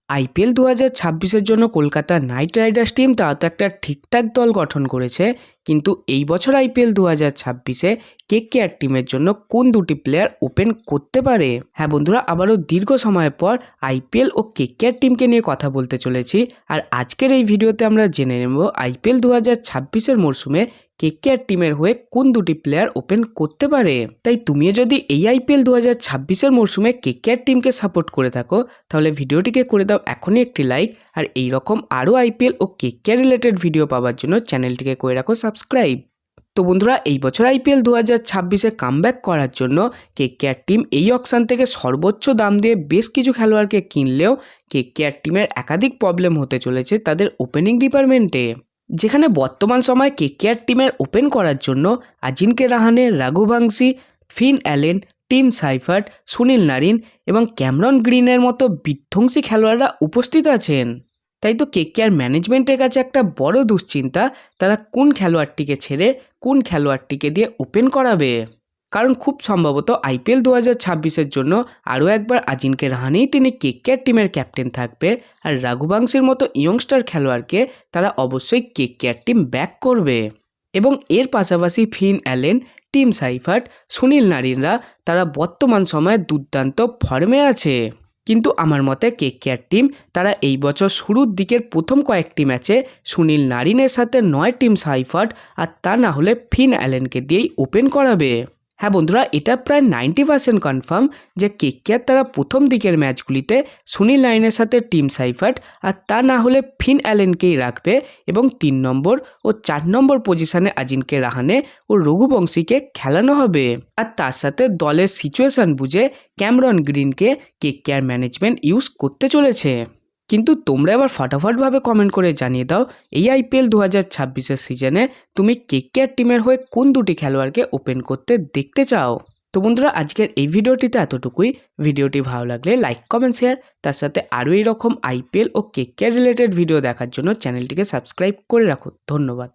IPL 2026-এর জন্য Kolkata night Riders team তাও তো একটা ঠিকঠাক দল গঠন করেছে, কিন্তু এই বছর আইপিএল 2026-এ কেকেআর টিমের জন্য কোন দুটি প্লেয়ার ওপেন করতে পারে? হ্যাঁ বন্ধুরা, আবারও দীর্ঘ সময় পর আইপিএল ও কেকেআর টিমকে নিয়ে কথা বলতে চলেছি। আর আজকের এই ভিডিওতে আমরা জেনে নেব আইপিএল 2026-এর মরশুমে কেকেআর টিমের হয়ে কোন দুটি প্লেয়ার ওপেন করতে পারে। তাই তুমিও যদি এই আইপিএল 2026-এর মরশুমে কেকেআর টিমকে সাপোর্ট করে থাকো, তাহলে ভিডিওটিকে করে দাও এখনই একটি লাইক। আর এই রকম আরও আইপিএল ও কেকেআর রিলেটেড ভিডিও পাওয়ার জন্য চ্যানেলটিকে করে রাখো সাবস্ক্রাইব। তো বন্ধুরা, এই বছর আইপিএল 2026-এ কামব্যাক করার জন্য কেকেআর টিম এই অকশন থেকে সর্বোচ্চ দাম দিয়ে বেশ কিছু খেলোয়াড়কে কিনলেও কেকেআর টিমের একাধিক প্রবলেম হতে চলেছে তাদের ওপেনিং ডিপার্টমেন্টে, যেখানে বর্তমান সময়ে কেকেআর টিমের ওপেন করার জন্য Ajinkya Rahane, Raghuvanshi, Finn Allen, Tim Seifert, Sunil Narine এবং ক্যামেরন গ্রিনের মতো বিধ্বংসী খেলোয়াড়রা উপস্থিত আছেন। তাই তো কেকেআর ম্যানেজমেন্টের কাছে একটা বড় দুশ্চিন্তা, তারা কোন খেলোয়াড়টিকে ছেড়ে কোন খেলোয়াড়টিকে দিয়ে ওপেন করাবে। কারণ খুব সম্ভবত আইপিএল 2026-এর জন্য আরও একবার আজিঙ্কে রাহানেই তিনি কেকেআর টিমের ক্যাপ্টেন থাকবে, আর রঘুবংশীর মতো ইয়ংস্টার খেলোয়াড়কে তারা অবশ্যই কেকেআর টিম ব্যাক করবে। এবং এর পাশাপাশি Finn Allen, Tim Seifert, Sunil নারিনরা তারা বর্তমান সময়ে দুর্দান্ত ফর্মে আছে। কিন্তু আমার মতে কেকেআর টিম তারা এই বছর শুরুর দিকের প্রথম কয়েকটি ম্যাচে সুনীল নারিনের সাথে নয় টিম সাইফার্ট আর তা না হলে ফিন অ্যালেনকে দিয়েই ওপেন করাবে। হ্যাঁ বন্ধুরা, এটা প্রায় 90% কনফার্ম যে কেকেআর তারা প্রথম দিকের ম্যাচগুলিতে সুনীল নারিনের সাথে টিম সাইফার্ট আর তা না হলে ফিন অ্যালেনকেই রাখবে এবং 3 নম্বর ও 4 নম্বর পজিশনে আজিঙ্কে রাহানে ও রঘুবংশীকে খেলানো হবে। আর তার সাথে দলের সিচুয়েশন বুঝে ক্যামেরন গ্রিনকে কেকেআর ম্যানেজমেন্ট ইউজ করতে চলেছে। কিন্তু তোমরা এবার ফটাফটভাবে কমেন্ট করে জানিয়ে দাও, এই আইপিএল 2026-এর সিজনে তুমি কেকেআর টিমের হয়ে কোন দুটি খেলোয়াড়কে ওপেন করতে দেখতে চাও। তো বন্ধুরা, আজকের এই ভিডিওটিতে এতটুকুই। ভিডিওটি ভালো লাগলে লাইক, কমেন্ট, শেয়ার, তার সাথে আরও এইরকম আইপিএল ও কেকেআর রিলেটেড ভিডিও দেখার জন্য চ্যানেলটিকে সাবস্ক্রাইব করে রাখো। ধন্যবাদ।